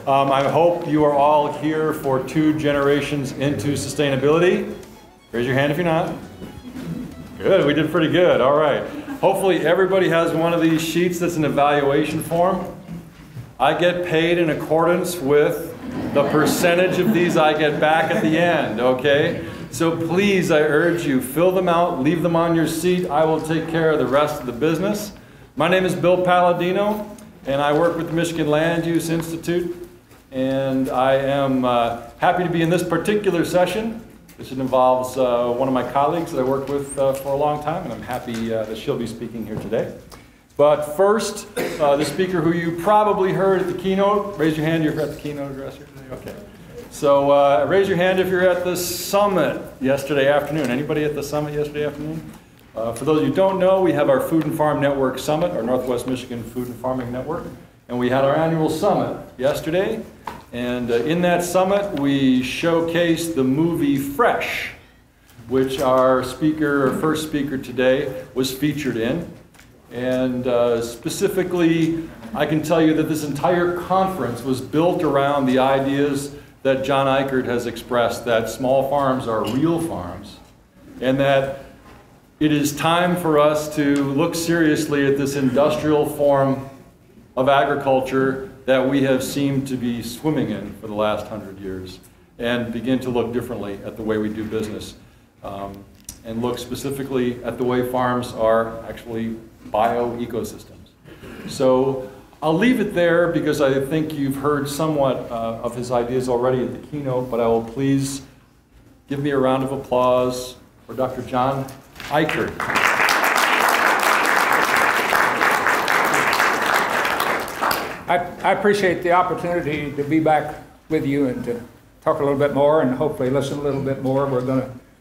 I hope you are all here for 2 generations into sustainability. Raise your hand if you're not. Good, we did pretty good, all right. Hopefully everybody has one of these sheets that's an evaluation form. I get paid in accordance with the percentage of these I get back at the end, okay? So please, I urge you, fill them out, leave them on your seat. I will take care of the rest of the business. My name is Bill Palladino, and I work with the Michigan Land Use Institute. And I am happy to be in this particular session. This involves one of my colleagues that I worked with for a long time, and I'm happy that she'll be speaking here today. But first, the speaker who you probably heard at the keynote, raise your hand, you're at the keynote address here today? Okay. So raise your hand if you're at the summit yesterday afternoon. Anybody at the summit yesterday afternoon? For those of you who don't know, we have our Food and Farm Network Summit, our Northwest Michigan Food and Farming Network. And we had our annual summit yesterday. And in that summit, we showcased the movie Fresh, which our first speaker today was featured in. And specifically, I can tell you that this entire conference was built around the ideas that John Ikerd has expressed, that small farms are real farms, and that it is time for us to look seriously at this industrial form of agriculture that we have seemed to be swimming in for the last 100 years, and begin to look differently at the way we do business, and look specifically at the way farms are actually bio-ecosystems. So I'll leave it there because I think you've heard somewhat of his ideas already at the keynote, but I will please give me a round of applause for Dr. John Ikerd. I appreciate the opportunity to be back with you and to talk a little bit more and hopefully listen a little bit more.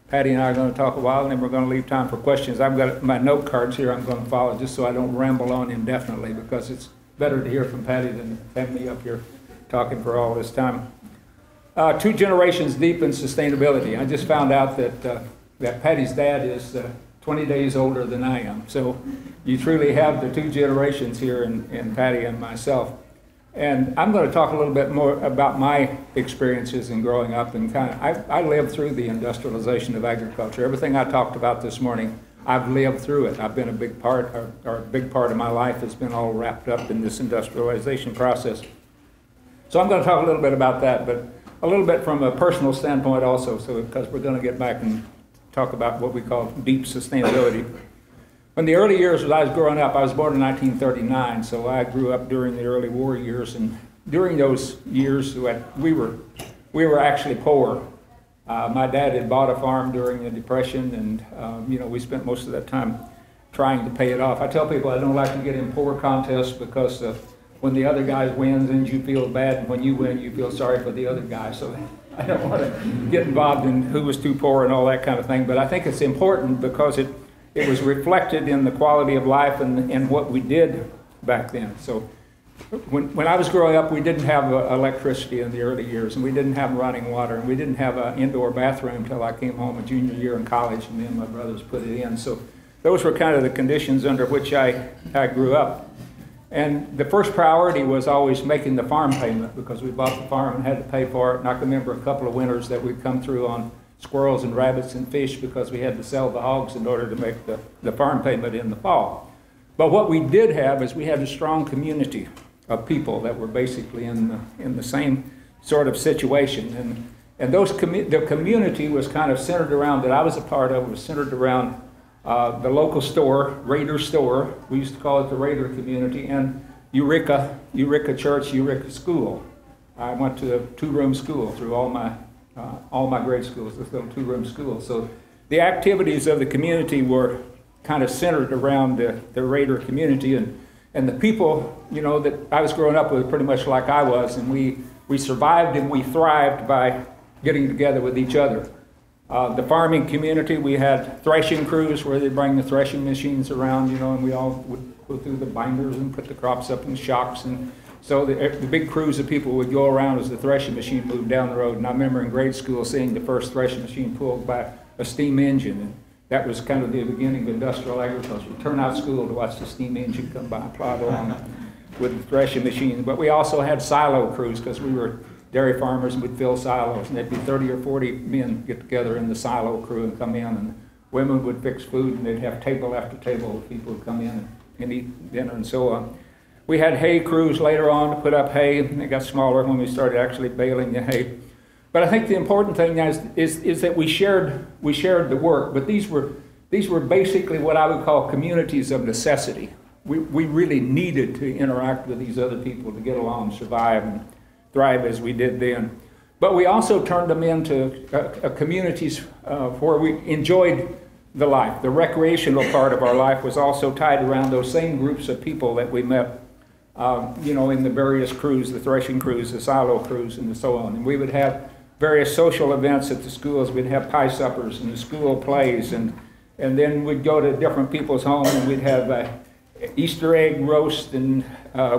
Patty and I are going to talk a while, and then we're going to leave time for questions. I've got my note cards here I'm going to follow just so I don't ramble on indefinitely, because it's better to hear from Patty than have me up here talking for all this time. 2 generations deep in sustainability. I just found out that Patty's dad is 20 days older than I am. So you truly have the 2 generations here in Patty and myself. And I'm going to talk a little bit more about my experiences in growing up, and I lived through the industrialization of agriculture. Everything I talked about this morning, I've lived through it. I've been a big part, or a big part of my life has been all wrapped up in this industrialization process. So I'm going to talk a little bit about that, but a little bit from a personal standpoint also, because we're going to get back and talk about what we call deep sustainability. In the early years as I was growing up, I was born in 1939, so I grew up during the early war years, and during those years we were actually poor. My dad had bought a farm during the Depression, and we spent most of that time trying to pay it off. I tell people I don't like to get in poor contests because when the other guy wins, then you feel bad, and when you win, you feel sorry for the other guy. So I don't want to get involved in who was too poor and all that kind of thing, but I think it's important because it was reflected in the quality of life and what we did back then. So when I was growing up, we didn't have electricity in the early years, and we didn't have running water, and we didn't have an indoor bathroom until I came home a junior year in college, and then my brothers put it in. So those were kind of the conditions under which I grew up. And the first priority was always making the farm payment, because we bought the farm and had to pay for it. And I can remember a couple of winters that we'd come through on squirrels and rabbits and fish because we had to sell the hogs in order to make the farm payment in the fall. But what we did have is we had a strong community of people that were basically in the same sort of situation. And the community was kind of centered around, that I was a part of, was centered around the local store, Raider store. We used to call it the Raider community, and Eureka Church, Eureka School. I went to a 2-room school through all my grade schools, this little 2-room school. So the activities of the community were kind of centered around the Raider community, and the people, that I was growing up with pretty much like I was, and we survived and we thrived by getting together with each other. The farming community, we had threshing crews where they'd bring the threshing machines around, and we all would go through the binders and put the crops up in shocks. And so the big crews of people would go around as the threshing machine moved down the road. And I remember in grade school seeing the first threshing machine pulled by a steam engine. And that was kind of the beginning of industrial agriculture. Turn out school to watch the steam engine come by, plod along. with the threshing machines. But we also had silo crews because we were dairy farmers and we'd fill silos. And there'd be 30 or 40 men get together in the silo crew and come in. And women would fix food and they'd have table after table. People would come in and eat dinner and so on. We had hay crews later on to put up hay. They got smaller when we started actually baling the hay. But I think the important thing is that we shared the work. But these were basically what I would call communities of necessity. We really needed to interact with these other people to get along, survive, and thrive as we did then. But we also turned them into communities where we enjoyed the life. The recreational part of our life was also tied around those same groups of people that we met, in the various crews, the threshing crews, the silo crews, and so on. And we would have various social events at the schools. We'd have pie suppers and the school plays, and then we'd go to different people's homes and we'd have Easter egg roast and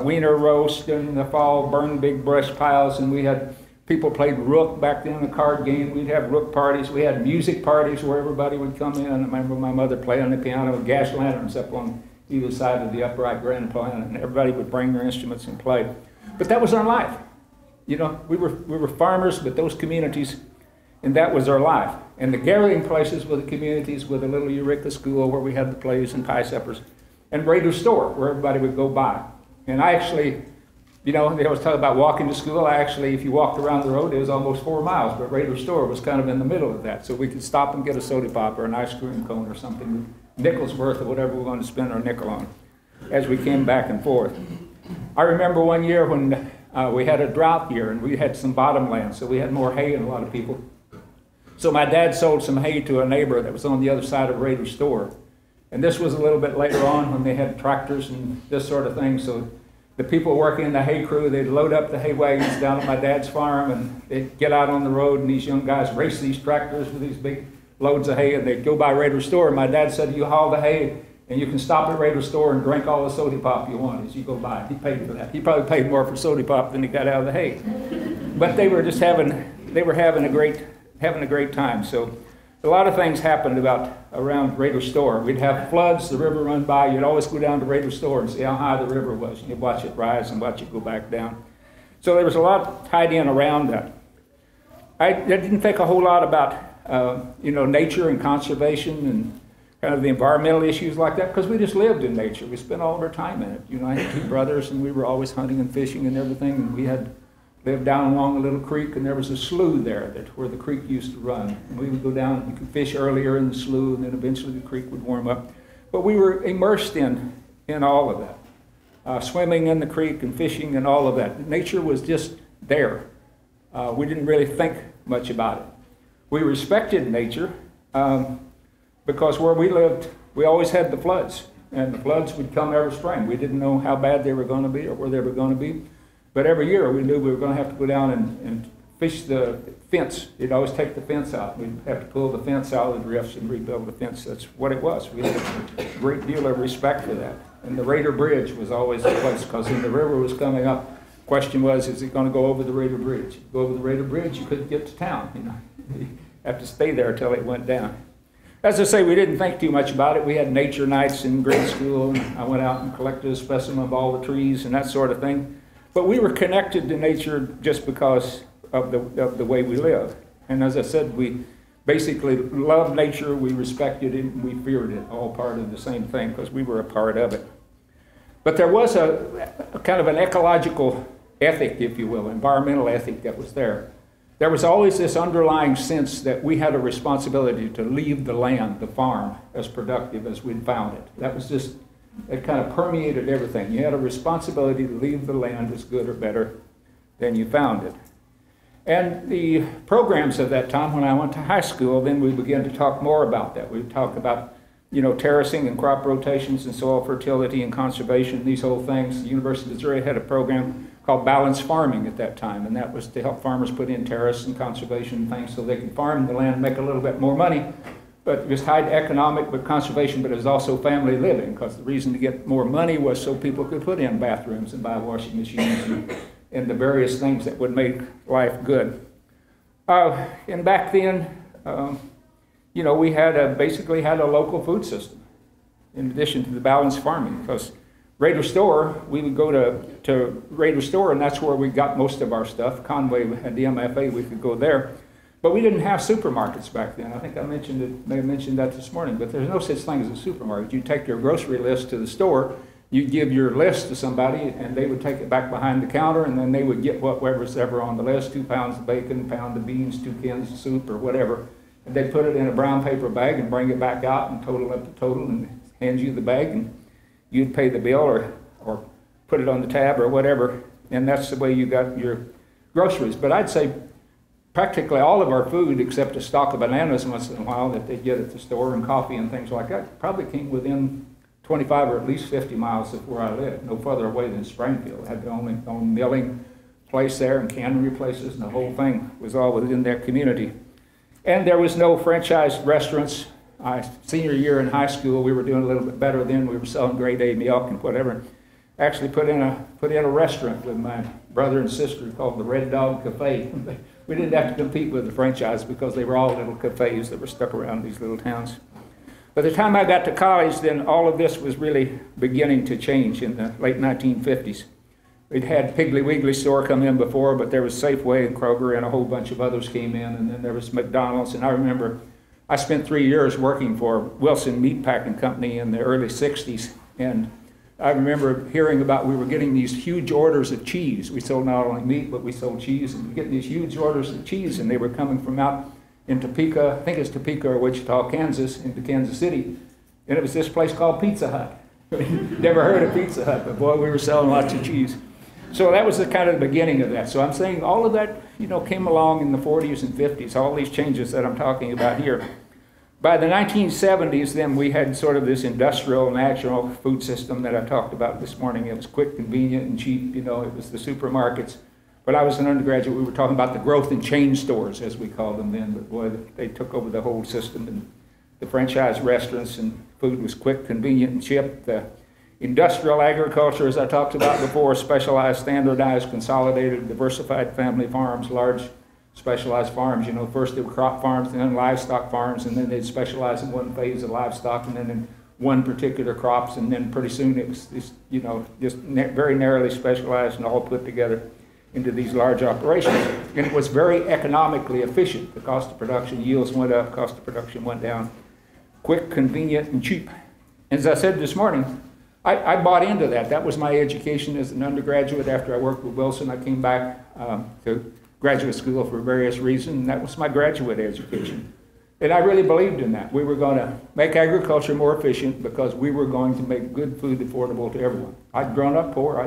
wiener roast, and in the fall burn big brush piles, and we had people played rook back then, a card game. We'd have rook parties. We had music parties where everybody would come in. I remember my mother playing the piano with gas lanterns up on either side of the upright grand piano, and everybody would bring their instruments and play. But that was our life. We were farmers, but those communities, and that was our life. And the gathering places were the communities with a little Eureka school where we had the plays and pie suppers, and Raider store where everybody would go by. And I actually, they always talk about walking to school. If you walked around the road, it was almost 4 miles, but Raider store was kind of in the middle of that. So we could stop and get a soda pop or an ice cream cone or something, nickel's worth of whatever we wanted to spend our nickel on as we came back and forth. I remember one year when we had a drought year and we had some bottomland, so we had more hay than a lot of people. So my dad sold some hay to a neighbor that was on the other side of Raider store. And this was a little bit later on when they had tractors and this sort of thing. So the people working in the hay crew, they'd load up the hay wagons down at my dad's farm and they'd get out on the road, and these young guys race these tractors with these big loads of hay, and they'd go by Raider store. And my dad said, you haul the hay and you can stop at Raider store and drink all the soda pop you want as you go by. He paid for that. He probably paid more for soda pop than he got out of the hay. But they were just having a great time. So a lot of things happened around Raider store. We'd have floods, the river run by. You'd always go down to Raider store and see how high the river was. You'd watch it rise and watch it go back down. So there was a lot tied in around that. I didn't think a whole lot about nature and conservation and kind of the environmental issues like that, because we just lived in nature. We spent all of our time in it. I had 2 brothers, and we were always hunting and fishing and everything, and we had lived down along a little creek, and there was a slough there where the creek used to run. And we would go down, you could fish earlier in the slough, and then eventually the creek would warm up. But we were immersed in all of that. Swimming in the creek and fishing and all of that. Nature was just there. We didn't really think much about it. We respected nature because where we lived, we always had the floods. And the floods would come every spring. We didn't know how bad they were going to be or where they were going to be. But every year we knew we were going to have to go down and fish the fence. You'd always take the fence out. We'd have to pull the fence out of the drifts and rebuild the fence. That's what it was. We had a great deal of respect for that. And the Raider Bridge was always the place, because when the river was coming up, the question was, is it going to go over the Raider Bridge? You go over the Raider Bridge, you couldn't get to town. You have to stay there until it went down. As I say, we didn't think too much about it. We had nature nights in grade school, and I went out and collected a specimen of all the trees and that sort of thing. But we were connected to nature just because of the way we lived. And as I said, we basically loved nature, we respected it, and we feared it, all part of the same thing, because we were a part of it. But there was a kind of an ecological ethic, if you will, environmental ethic that was there. There was always this underlying sense that we had a responsibility to leave the land, the farm, as productive as we'd found it. That was just, it kind of permeated everything. You had a responsibility to leave the land as good or better than you found it. And the programs of that time, when I went to high school, then we began to talk more about that. We talked about, terracing and crop rotations and soil fertility and conservation, these whole things. The University of Missouri had a program called balanced farming at that time, and that was to help farmers put in terrace and conservation things so they could farm the land and make a little bit more money. But it was tied to economic but conservation, but it was also family living, because the reason to get more money was so people could put in bathrooms and buy washing machines and the various things that would make life good. And back then, we had basically had a local food system in addition to the balanced farming, because Raider Store, we would go to Raider Store, and that's where we got most of our stuff. Conway had the MFA, we could go there. But we didn't have supermarkets back then. I think I may have mentioned that this morning, but there's no such thing as a supermarket. You take your grocery list to the store, you give your list to somebody, and they would take it back behind the counter, and then they would get whatever's ever on the list, 2 pounds of bacon, a pound of beans, 2 cans of soup, or whatever. And they'd put it in a brown paper bag and bring it back out and total up the total and hand you the bag, and you'd pay the bill or put it on the tab or whatever, and that's the way you got your groceries. But I'd say practically all of our food, except a stock of bananas once in a while that they'd get at the store, and coffee and things like that, probably came within 25 or at least 50 miles of where I lived, no further away than Springfield. Had their own milling place there and cannery places, and the whole thing was all within their community. And there was no franchised restaurants. Senior year in high school, we were doing a little bit better then. We were selling grade A milk and whatever. Actually put in a restaurant with my brother and sister called the Red Dog Cafe. We didn't have to compete with the franchise because they were all little cafes that were stuck around these little towns. By the time I got to college, then all of this was really beginning to change in the late 1950s. We'd had Piggly Wiggly store come in before, but there was Safeway and Kroger and a whole bunch of others came in, and then there was McDonald's. And I remember I spent 3 years working for Wilson Meat Packing Company in the early 60s, and I remember hearing about we were getting these huge orders of cheese. We sold not only meat, but we sold cheese, and we were getting these huge orders of cheese, and they were coming from out in Topeka, I think it's Topeka or Wichita, Kansas, into Kansas City, and it was this place called Pizza Hut. Never heard of Pizza Hut, but boy, we were selling lots of cheese. So that was the kind of the beginning of that. So I'm saying all of that, came along in the 40s and 50s, all these changes that I'm talking about here. By the 1970s, then we had sort of this industrial, natural food system that I talked about this morning. It was quick, convenient, and cheap. It was the supermarkets. When I was an undergraduate, we were talking about the growth in chain stores, as we called them then. But boy, they took over the whole system, and the franchise restaurants, and food was quick, convenient, and cheap. The industrial agriculture, as I talked about before, specialized, standardized, consolidated, diversified family farms, large specialized farms. First they were crop farms, and then livestock farms, and then they'd specialize in one phase of livestock, and then in one particular crops, and then pretty soon it was this, just very narrowly specialized and all put together into these large operations. And it was very economically efficient. The cost of production, yields went up, cost of production went down. Quick, convenient, and cheap. As I said this morning, I bought into that. That was my education as an undergraduate. After I worked with Wilson, I came back to graduate school for various reasons, and that was my graduate education. And I really believed in that. We were going to make agriculture more efficient because we were going to make good food affordable to everyone. I'd grown up poor.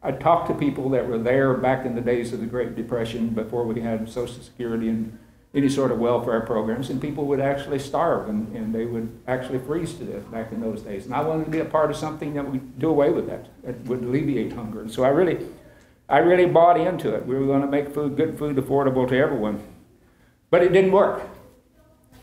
I'd talked to people that were there back in the days of the Great Depression before we had Social Security and any sort of welfare programs, and people would actually starve, and they would actually freeze to death back in those days. And I wanted to be a part of something that would do away with that would alleviate hunger. And so I really bought into it. We were going to make good food affordable to everyone. But it didn't work.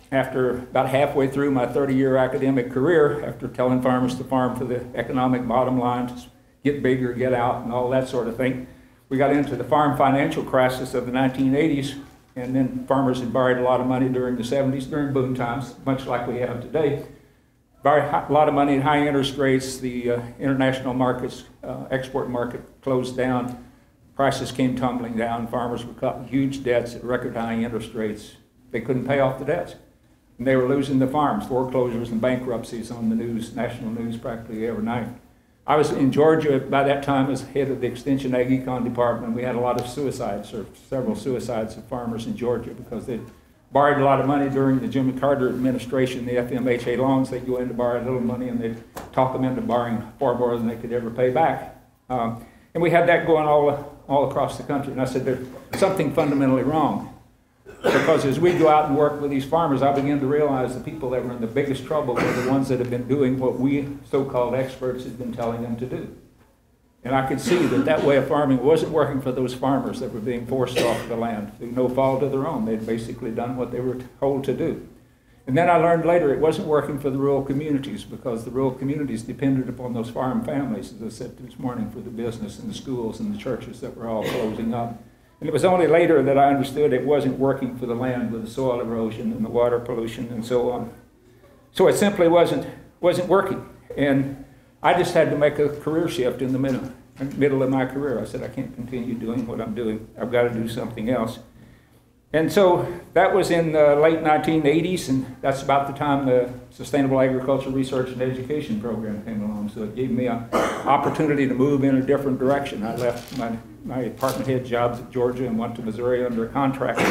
After about halfway through my 30-year academic career, after telling farmers to farm for the economic bottom line, to get bigger, get out, and all that sort of thing, we got into the farm financial crisis of the 1980s, and then farmers had borrowed a lot of money during the 70s, during boom times, much like we have today. Borrowed a lot of money at high interest rates. The international markets, export market closed down. Prices came tumbling down. Farmers were caught in huge debts at record high interest rates. They couldn't pay off the debts. And they were losing the farms, foreclosures and bankruptcies on the news, national news practically every night. I was in Georgia by that time as head of the Extension Ag Econ Department. We had a lot of suicides, or several suicides of farmers in Georgia because they'd borrowed a lot of money during the Jimmy Carter administration, the FMHA loans. They'd go in to borrow a little money, and they'd talk them into borrowing far more than they could ever pay back. And we had that going all across the country. And I said, there's something fundamentally wrong. Because as we go out and work with these farmers, I began to realize the people that were in the biggest trouble were the ones that had been doing what we so-called experts had been telling them to do. And I could see that way of farming wasn't working for those farmers that were being forced off the land through no fault of their own. They'd basically done what they were told to do. And then I learned later it wasn't working for the rural communities because the rural communities depended upon those farm families, as I said this morning, for the business and the schools and the churches that were all closing up. And it was only later that I understood it wasn't working for the land with the soil erosion and the water pollution and so on. So it simply wasn't working. And I just had to make a career shift in the middle of my career. I said, I can't continue doing what I'm doing. I've got to do something else. And so that was in the late 1980s, and that's about the time the Sustainable Agriculture Research and Education Program came along. So it gave me an opportunity to move in a different direction. I left my department head jobs at Georgia and went to Missouri under a contract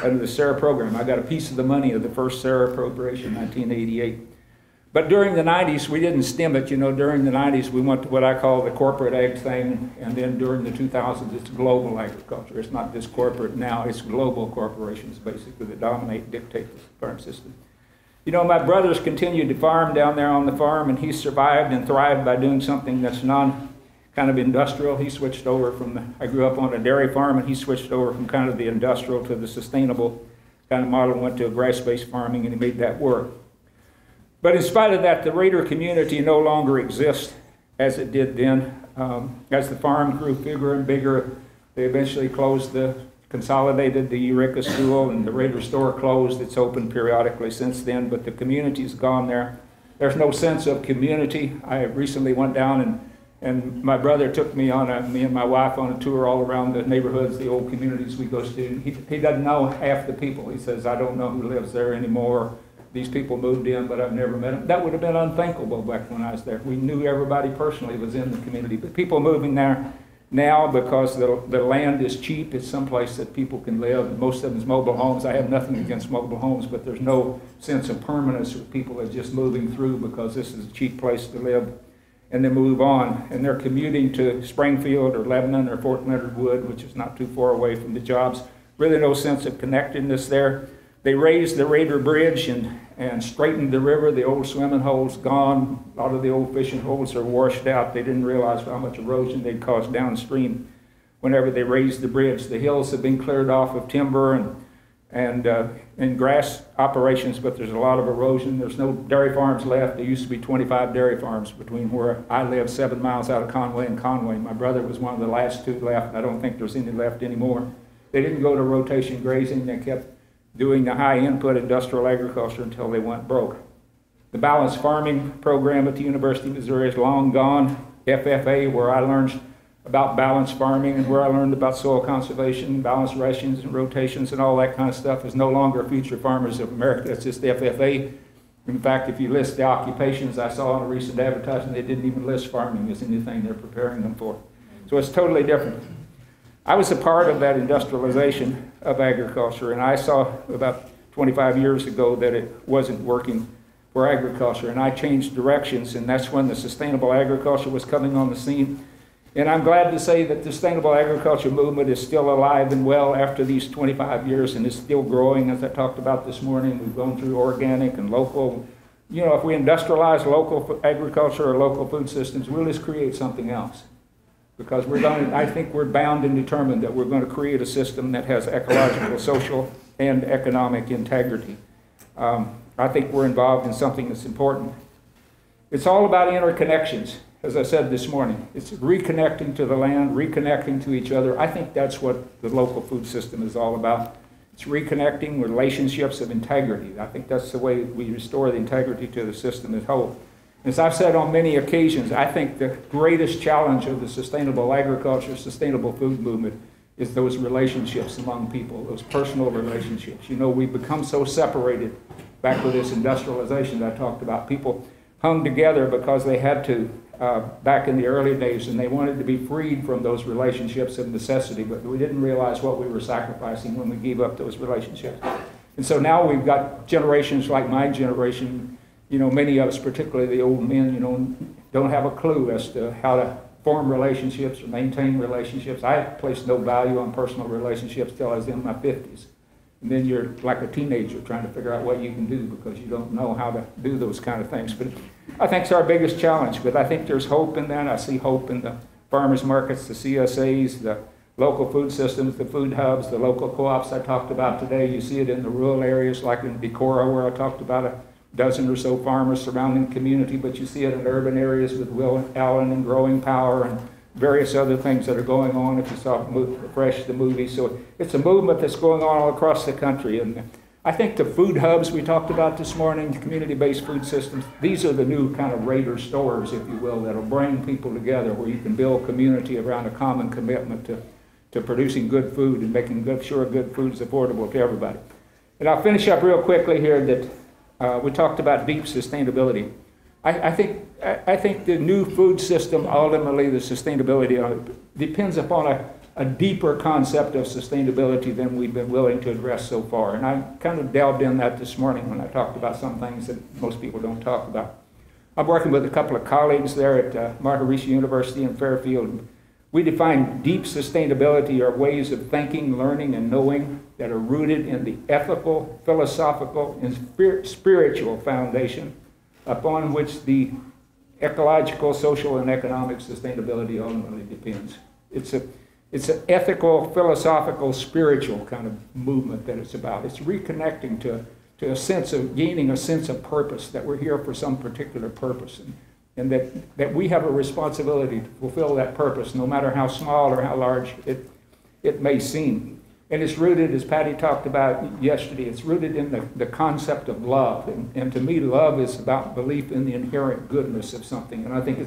under the SARA program. I got a piece of the money of the first SARA appropriation in 1988. But during the 90s, we didn't stem it. You know, during the 90s, we went to what I call the corporate ag thing, and then during the 2000s, it's global agriculture. It's not just corporate now, it's global corporations, basically, that dominate and dictate the farm system. You know, my brothers continued to farm down there on the farm, and he survived and thrived by doing something that's kind of industrial. He switched over from, I grew up on a dairy farm, and he switched over from kind of the industrial to the sustainable kind of model, went to a grass-based farming, and he made that work. But in spite of that, the Raider community no longer exists as it did then. As the farm grew bigger and bigger, they eventually consolidated the Eureka School, and the Raider store closed. It's opened periodically since then, but the community's gone there. There's no sense of community. I recently went down and my brother took me me and my wife on a tour all around the neighborhoods, the old communities we go to. He doesn't know half the people. He says, I don't know who lives there anymore. These people moved in, but I've never met them. That would have been unthinkable back when I was there. We knew everybody personally was in the community. But people moving there now because the land is cheap. It's someplace that people can live. Most of them is mobile homes. I have nothing against mobile homes, but there's no sense of permanence with people that are just moving through because this is a cheap place to live. And they move on. And they're commuting to Springfield or Lebanon or Fort Leonard Wood, which is not too far away from the jobs. Really no sense of connectedness there. They raised the Raider Bridge and straightened the river. The old swimming holes gone. A lot of the old fishing holes are washed out. They didn't realize how much erosion they'd cause downstream whenever they raised the bridge. The hills have been cleared off of timber and grass operations, but there's a lot of erosion. There's no dairy farms left. There used to be 25 dairy farms between where I live, 7 miles out of Conway and Conway. My brother was one of the last 2 left. I don't think there's any left anymore. They didn't go to rotation grazing. They kept doing the high input industrial agriculture until they went broke. The balanced farming program at the University of Missouri is long gone. FFA, where I learned about balanced farming and where I learned about soil conservation, balanced rations and rotations and all that kind of stuff, is no longer Future Farmers of America. It's just the FFA. In fact, if you list the occupations, I saw in a recent advertisement, they didn't even list farming as anything they're preparing them for. So it's totally different. I was a part of that industrialization of agriculture, and I saw about 25 years ago that it wasn't working for agriculture, and I changed directions, and that's when the sustainable agriculture was coming on the scene. And I'm glad to say that the sustainable agriculture movement is still alive and well after these 25 years and is still growing, as I talked about this morning. We've gone through organic and local. You know, if we industrialize local agriculture or local food systems, we'll just create something else. Because I think we're bound and determined that we're going to create a system that has ecological, social, and economic integrity. I think we're involved in something that's important. It's all about interconnections, as I said this morning. It's reconnecting to the land, reconnecting to each other. I think that's what the local food system is all about. It's reconnecting relationships of integrity. I think that's the way we restore the integrity to the system as a whole. As I've said on many occasions, I think the greatest challenge of the sustainable agriculture, sustainable food movement is those relationships among people, those personal relationships. You know, we've become so separated back with this industrialization that I talked about. People hung together because they had to back in the early days, and they wanted to be freed from those relationships of necessity, but we didn't realize what we were sacrificing when we gave up those relationships. And so now we've got generations like my generation. You know, many of us, particularly the old men, you know, don't have a clue as to how to form relationships or maintain relationships. I placed no value on personal relationships till I was in my 50s. And then you're like a teenager trying to figure out what you can do because you don't know how to do those kind of things. But I think it's our biggest challenge. But I think there's hope in that. I see hope in the farmers markets, the CSAs, the local food systems, the food hubs, the local co-ops I talked about today. You see it in the rural areas like in Decorah, where I talked about a dozen or so farmers surrounding the community, but you see it in urban areas with Will Allen and Growing Power and various other things that are going on if you saw Fresh, the movie. So it's a movement that's going on all across the country, and I think the food hubs we talked about this morning, community-based food systems, these are the new kind of Raider stores, if you will, that'll bring people together where you can build community around a common commitment to producing good food and making sure good food is affordable to everybody. And I'll finish up real quickly here that we talked about deep sustainability. I think the new food system, ultimately the sustainability of it, depends upon a deeper concept of sustainability than we've been willing to address so far. And I kind of delved in that this morning when I talked about some things that most people don't talk about. I'm working with a couple of colleagues there at Margaret University in Fairfield. We define deep sustainability are ways of thinking, learning, and knowing that are rooted in the ethical, philosophical, and spiritual foundation upon which the ecological, social, and economic sustainability ultimately depends. It's an ethical, philosophical, spiritual kind of movement that it's about. It's reconnecting to a sense of gaining a sense of purpose, that we're here for some particular purpose, and that we have a responsibility to fulfill that purpose, no matter how small or how large it may seem. And it's rooted, as Patty talked about yesterday, it's rooted in the concept of love. And to me, love is about belief in the inherent goodness of something. And I think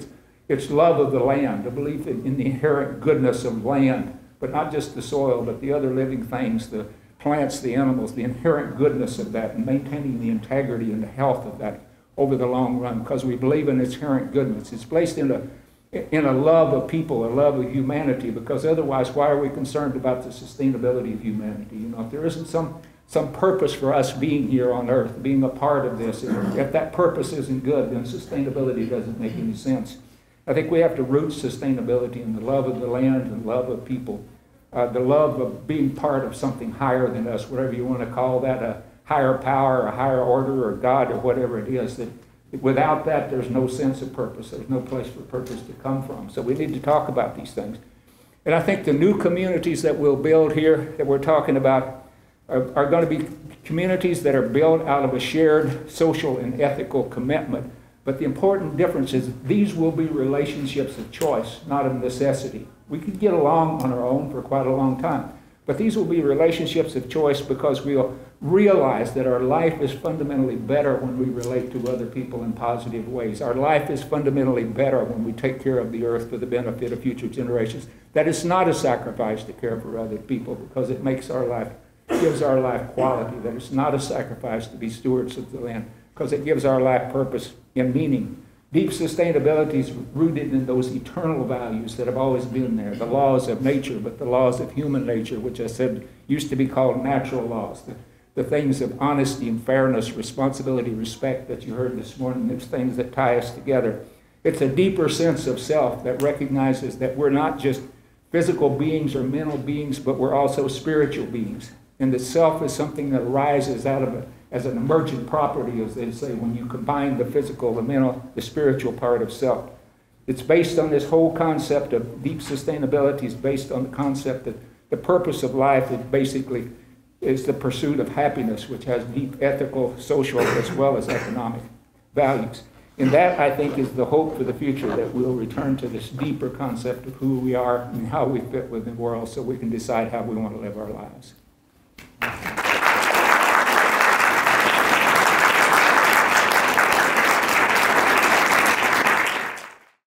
it's love of the land, the belief in the inherent goodness of land, but not just the soil, but the other living things, the plants, the animals, the inherent goodness of that, and maintaining the integrity and the health of that over the long run, because we believe in its inherent goodness. It's placed in a love of people, a love of humanity, because otherwise, why are we concerned about the sustainability of humanity? You know, if there isn't some purpose for us being here on earth, being a part of this, if that purpose isn't good, then sustainability doesn't make any sense. I think we have to root sustainability in the love of the land and love of people, the love of being part of something higher than us, whatever you want to call that, a higher power, a higher order, or God, or whatever it is. That without that, there's no sense of purpose. There's no place for purpose to come from. So we need to talk about these things. And I think the new communities that we'll build here, that we're talking about, are going to be communities that are built out of a shared social and ethical commitment. But the important difference is these will be relationships of choice, not of necessity. We could get along on our own for quite a long time. But these will be relationships of choice because we'll realize that our life is fundamentally better when we relate to other people in positive ways. Our life is fundamentally better when we take care of the earth for the benefit of future generations. That it's not a sacrifice to care for other people because it makes our life, gives our life quality. That it's not a sacrifice to be stewards of the land because it gives our life purpose and meaning. Deep sustainability is rooted in those eternal values that have always been there, the laws of nature, but the laws of human nature, which I said used to be called natural laws, the things of honesty and fairness, responsibility, respect that you heard this morning, those things that tie us together. It's a deeper sense of self that recognizes that we're not just physical beings or mental beings, but we're also spiritual beings. And the self is something that arises out of it as an emergent property, as they say, when you combine the physical, the mental, the spiritual part of self. It's based on this whole concept of deep sustainability is based on the concept that the purpose of life is basically is the pursuit of happiness, which has deep ethical, social, as well as economic values. And that, I think, is the hope for the future, that we'll return to this deeper concept of who we are and how we fit within the world so we can decide how we want to live our lives.